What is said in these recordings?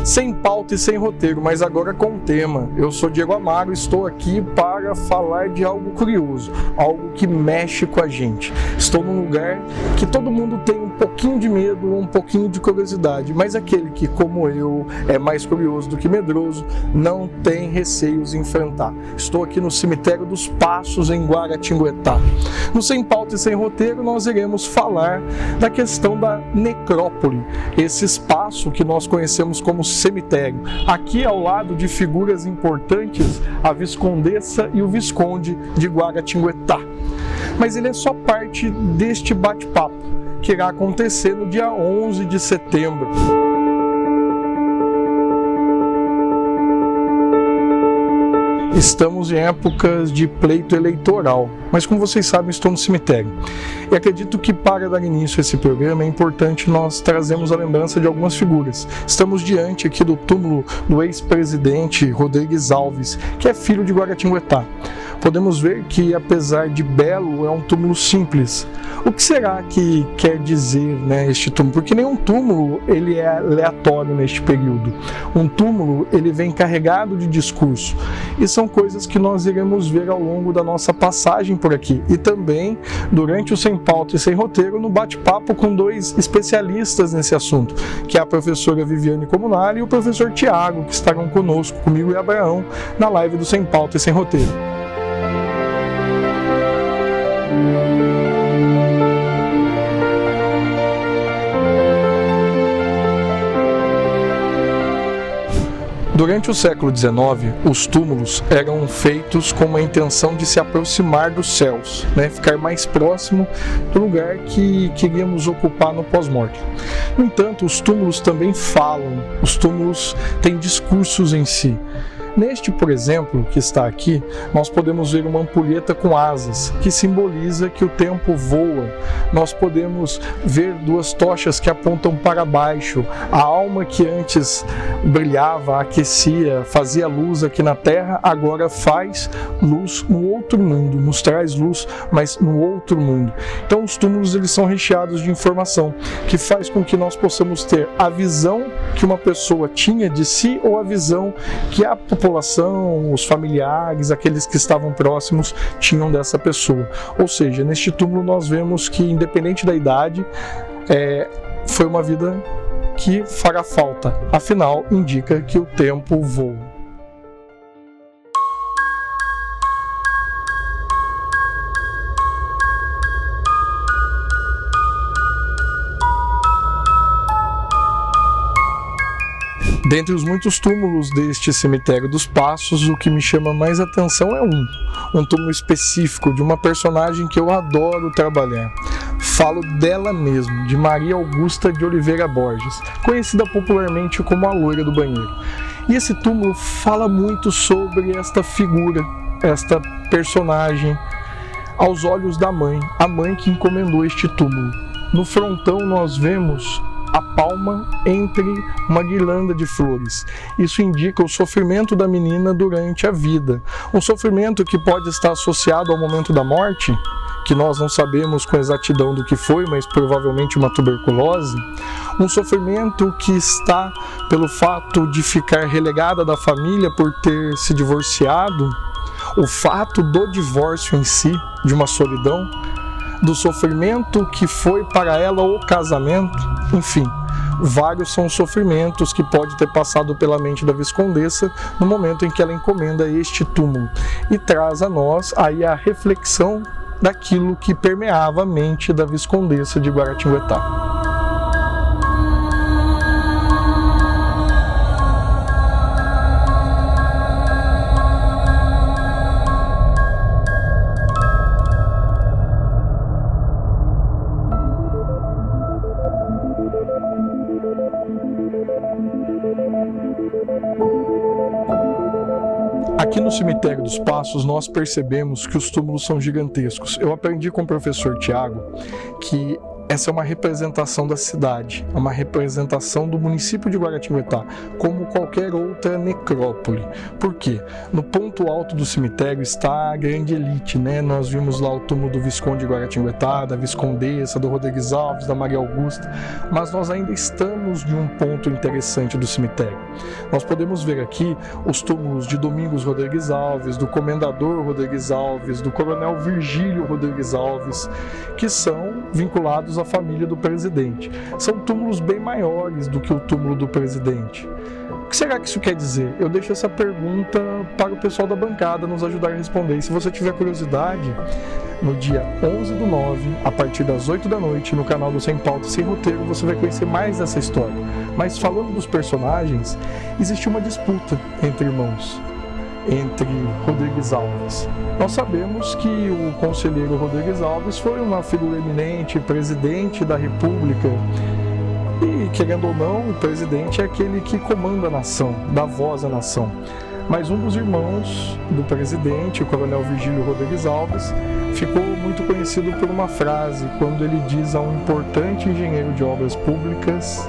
sem pauta e sem roteiro, mas agora com tema. Eu sou Diego Amaro, estou aqui para falar de algo curioso, algo que mexe com a gente. Estou num lugar que todo mundo tem um pouquinho de medo, um pouquinho de curiosidade, mas aquele que, como eu, é mais curioso do que medroso, não tem receios em enfrentar. Estou aqui no Cemitério dos Passos, em Guaratinguetá. No Sem Pauta e Sem Roteiro, nós iremos falar da questão da necrópole, esse espaço que nós conhecemos como cemitério. Aqui ao lado de figuras importantes, a Viscondessa e o Visconde de Guaratinguetá. Mas ele é só parte deste bate-papo, que irá acontecer no dia 11 de setembro. Estamos em épocas de pleito eleitoral, mas como vocês sabem, estou no cemitério. E acredito que para dar início a esse programa é importante nós trazermos a lembrança de algumas figuras. Estamos diante aqui do túmulo do ex-presidente Rodrigues Alves, que é filho de Guaratinguetá. Podemos ver que, apesar de belo, é um túmulo simples. O que será que quer dizer, este túmulo? Porque nenhum túmulo ele é aleatório neste período. Um túmulo ele vem carregado de discurso. E são coisas que nós iremos ver ao longo da nossa passagem por aqui. E também durante o Sem Pauta e Sem Roteiro, no bate-papo com dois especialistas nesse assunto, que é a professora Viviane Comunali e o professor Tiago, que estarão conosco, comigo e Abraão, na live do Sem Pauta e Sem Roteiro. Durante o século XIX, os túmulos eram feitos com a intenção de se aproximar dos céus, ficar mais próximo do lugar que queríamos ocupar no pós-morte. No entanto, os túmulos também falam, os túmulos têm discursos em si. Neste, por exemplo, que está aqui, nós podemos ver uma ampulheta com asas, que simboliza que o tempo voa. Nós podemos ver duas tochas que apontam para baixo. A alma que antes brilhava, aquecia, fazia luz aqui na Terra, agora faz luz no outro mundo, nos traz luz, mas no outro mundo. Então os túmulos eles são recheados de informação, que faz com que nós possamos ter a visão que uma pessoa tinha de si ou a visão que a população, os familiares, aqueles que estavam próximos tinham dessa pessoa. Ou seja, neste túmulo nós vemos que, independente da idade, foi uma vida que fará falta. Afinal, indica que o tempo voa. Dentre os muitos túmulos deste Cemitério dos Passos, o que me chama mais atenção é um túmulo específico de uma personagem que eu adoro trabalhar. Falo dela mesmo, de Maria Augusta de Oliveira Borges, conhecida popularmente como a Loira do Banheiro. E esse túmulo fala muito sobre esta figura, esta personagem, aos olhos da mãe, a mãe que encomendou este túmulo. No frontão nós vemos a palma entre uma guirlanda de flores. Isso indica o sofrimento da menina durante a vida. Um sofrimento que pode estar associado ao momento da morte, que nós não sabemos com exatidão do que foi, mas provavelmente uma tuberculose. Um sofrimento que está pelo fato de ficar relegada da família por ter se divorciado, o fato do divórcio em si, de uma solidão, do sofrimento que foi para ela o casamento, enfim, vários são os sofrimentos que pode ter passado pela mente da Viscondessa no momento em que ela encomenda este túmulo e traz a nós aí a reflexão daquilo que permeava a mente da Viscondessa de Guaratinguetá. Aqui no Cemitério dos Passos nós percebemos que os túmulos são gigantescos. Eu aprendi com o professor Tiago que essa é uma representação da cidade, é uma representação do município de Guaratinguetá, como qualquer outra necrópole. Por quê? No ponto alto do cemitério está a grande elite, né? Nós vimos lá o túmulo do Visconde de Guaratinguetá, da Viscondessa, do Rodrigues Alves, da Maria Augusta, mas nós ainda estamos em um ponto interessante do cemitério. Nós podemos ver aqui os túmulos de Domingos Rodrigues Alves, do Comendador Rodrigues Alves, do Coronel Virgílio Rodrigues Alves, que são vinculados à família do presidente. São túmulos bem maiores do que o túmulo do presidente. O que será que isso quer dizer? Eu deixo essa pergunta para o pessoal da bancada nos ajudar a responder. E se você tiver curiosidade, no dia 11/9, a partir das 8 da noite, no canal do Sem Pauta e Sem Roteiro, você vai conhecer mais dessa história. Mas falando dos personagens, existe uma disputa entre irmãos, entre Rodrigues Alves. Nós sabemos que o conselheiro Rodrigues Alves foi uma figura eminente, presidente da República, e, querendo ou não, o presidente é aquele que comanda a nação, dá voz à nação. Mas um dos irmãos do presidente, o Coronel Virgílio Rodrigues Alves, ficou muito conhecido por uma frase, quando ele diz a um importante engenheiro de obras públicas: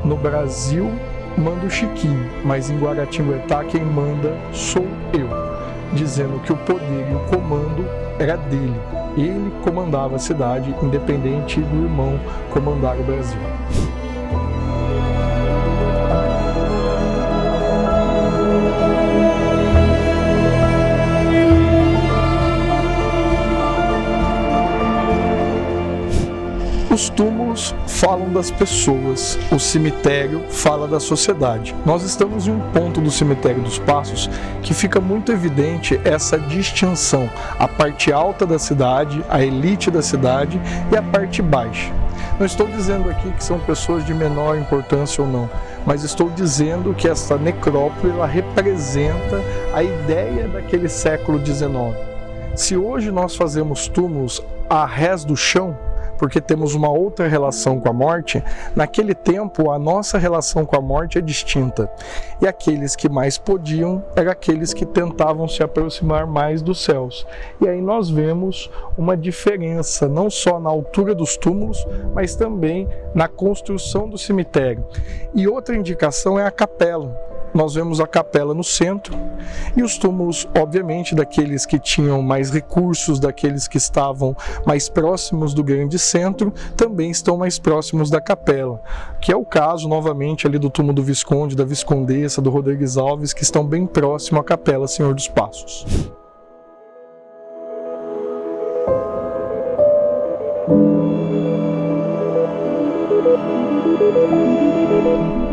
no Brasil manda o Chiquinho, mas em Guaratinguetá quem manda sou eu, dizendo que o poder e o comando era dele. Ele comandava a cidade, independente do irmão comandar o Brasil. Os túmulos falam das pessoas, o cemitério fala da sociedade. Nós estamos em um ponto do cemitério dos Passos que fica muito evidente essa distinção, a parte alta da cidade, a elite da cidade e a parte baixa. Não estou dizendo aqui que são pessoas de menor importância ou não, mas estou dizendo que essa necrópole ela representa a ideia daquele século XIX. Se hoje nós fazemos túmulos a rés do chão, porque temos uma outra relação com a morte, naquele tempo a nossa relação com a morte é distinta. E aqueles que mais podiam eram aqueles que tentavam se aproximar mais dos céus. E aí nós vemos uma diferença, não só na altura dos túmulos, mas também na construção do cemitério. E outra indicação é a capela. Nós vemos a capela no centro e os túmulos, obviamente, daqueles que tinham mais recursos, daqueles que estavam mais próximos do grande centro, também estão mais próximos da capela, que é o caso, novamente, ali do túmulo do Visconde, da Viscondessa, do Rodrigues Alves, que estão bem próximo à capela Senhor dos Passos.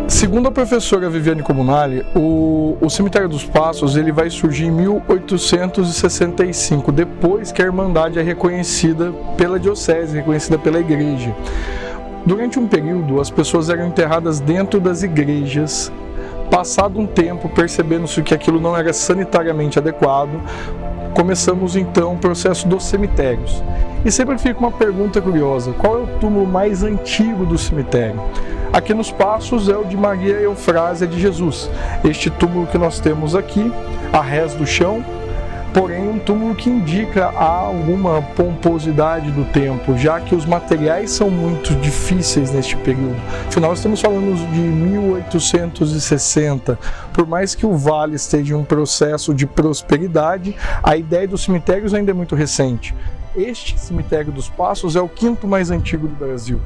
Segundo a professora Viviane Comunali, o Cemitério dos Passos ele vai surgir em 1865, depois que a Irmandade é reconhecida pela diocese, reconhecida pela igreja. Durante um período, as pessoas eram enterradas dentro das igrejas. Passado um tempo, percebendo-se que aquilo não era sanitariamente adequado, começamos então o processo dos cemitérios. E sempre fica uma pergunta curiosa: qual é o túmulo mais antigo do cemitério? Aqui nos Passos é o de Maria Eufrásia de Jesus. Este túmulo que nós temos aqui, a rés do chão, porém um túmulo que indica alguma pomposidade do tempo, já que os materiais são muito difíceis neste período. Afinal, estamos falando de 1860. Por mais que o Vale esteja em um processo de prosperidade, a ideia dos cemitérios ainda é muito recente. Este cemitério dos Passos é o quinto mais antigo do Brasil.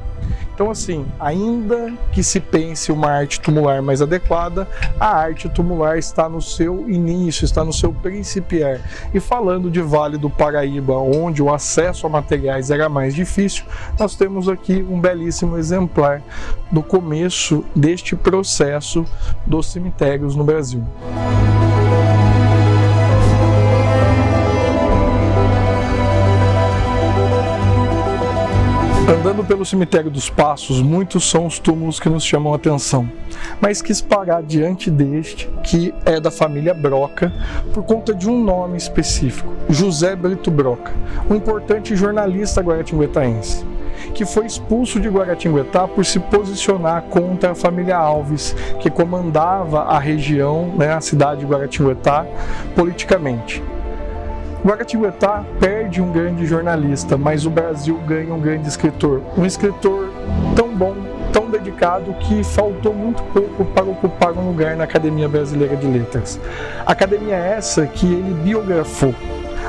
Então, assim, ainda que se pense uma arte tumular mais adequada, a arte tumular está no seu início, está no seu principiar. E falando de Vale do Paraíba, onde o acesso a materiais era mais difícil, nós temos aqui um belíssimo exemplar do começo deste processo dos cemitérios no Brasil. Andando pelo Cemitério dos Passos, muitos são os túmulos que nos chamam a atenção, mas quis parar diante deste, que é da família Broca, por conta de um nome específico, José Brito Broca, um importante jornalista guaratinguetaense, que foi expulso de Guaratinguetá por se posicionar contra a família Alves, que comandava a região, a cidade de Guaratinguetá, politicamente. Guaratinguetá perde um grande jornalista, mas o Brasil ganha um grande escritor. Um escritor tão bom, tão dedicado, que faltou muito pouco para ocupar um lugar na Academia Brasileira de Letras. Academia essa que ele biografou.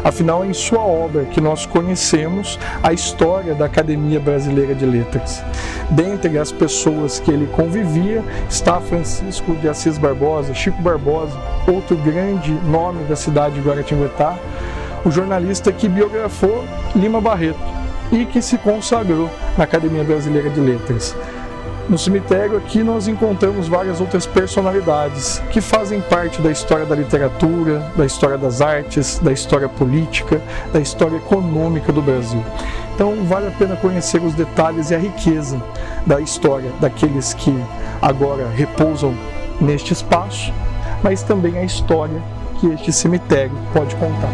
Afinal, é em sua obra que nós conhecemos a história da Academia Brasileira de Letras. Dentre as pessoas que ele convivia está Francisco de Assis Barbosa, Chico Barbosa, outro grande nome da cidade de Guaratinguetá, o jornalista que biografou Lima Barreto e que se consagrou na Academia Brasileira de Letras. No cemitério aqui nós encontramos várias outras personalidades que fazem parte da história da literatura, da história das artes, da história política, da história econômica do Brasil. Então vale a pena conhecer os detalhes e a riqueza da história daqueles que agora repousam neste espaço, mas também a história que este cemitério pode contar.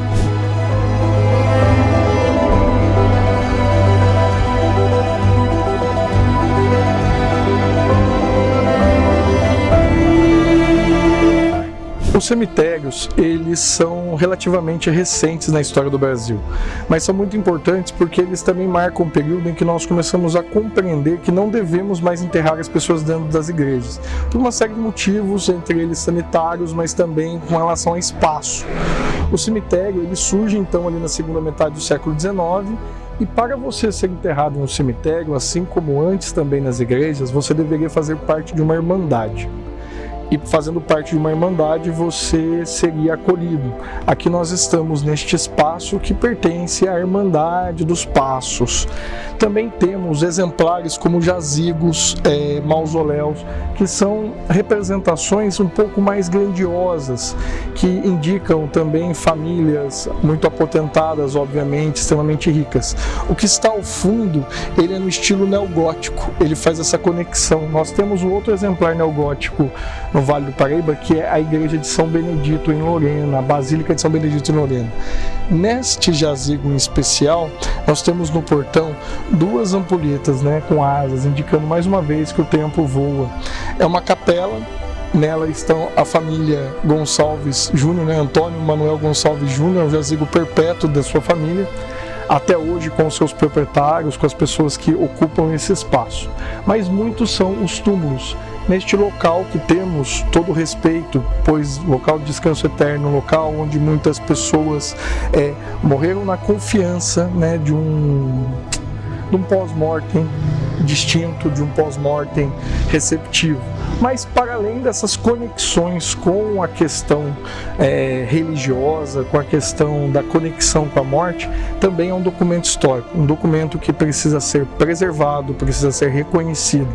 Os cemitérios, eles são relativamente recentes na história do Brasil, mas são muito importantes porque eles também marcam um período em que nós começamos a compreender que não devemos mais enterrar as pessoas dentro das igrejas, por uma série de motivos, entre eles sanitários, mas também com relação a espaço. O cemitério, ele surge então ali na segunda metade do século XIX, e para você ser enterrado no cemitério, assim como antes também nas igrejas, você deveria fazer parte de uma irmandade. E fazendo parte de uma irmandade, você seria acolhido. Aqui nós estamos neste espaço que pertence à Irmandade dos Passos. Também temos exemplares como jazigos, mausoléus, que são representações um pouco mais grandiosas, que indicam também famílias muito apotentadas, obviamente, extremamente ricas. O que está ao fundo, ele é no estilo neogótico, ele faz essa conexão. Nós temos um outro exemplar neogótico no Vale do Paraíba, que é a Igreja de São Benedito em Lorena, a Basílica de São Benedito em Lorena. Neste jazigo em especial, nós temos no portão duas ampulhetas, com asas, indicando mais uma vez que o tempo voa. É uma capela, nela estão a família Gonçalves Júnior, Antônio Manuel Gonçalves Júnior, o jazigo perpétuo da sua família, até hoje com os seus proprietários, com as pessoas que ocupam esse espaço. Mas muitos são os túmulos. Neste local que temos todo o respeito, pois local de descanso eterno, local onde muitas pessoas morreram na confiança de um pós-mortem distinto, de um pós-mortem receptivo. Mas para além dessas conexões com a questão religiosa, com a questão da conexão com a morte, também é um documento histórico, um documento que precisa ser preservado, precisa ser reconhecido,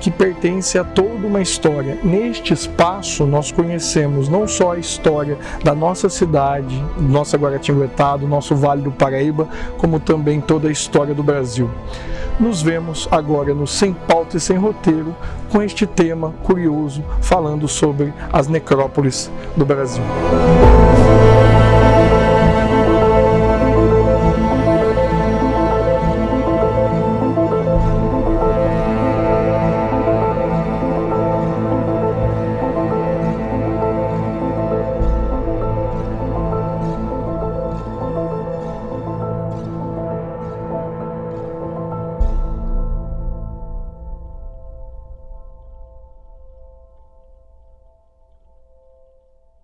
que pertence a toda uma história. Neste espaço nós conhecemos não só a história da nossa cidade, nossa Guaratinguetá, do nosso Vale do Paraíba, como também toda a história do Brasil. Nos vemos agora no Sem Pauta e Sem Roteiro, com este tema curioso, falando sobre as necrópolis do Brasil.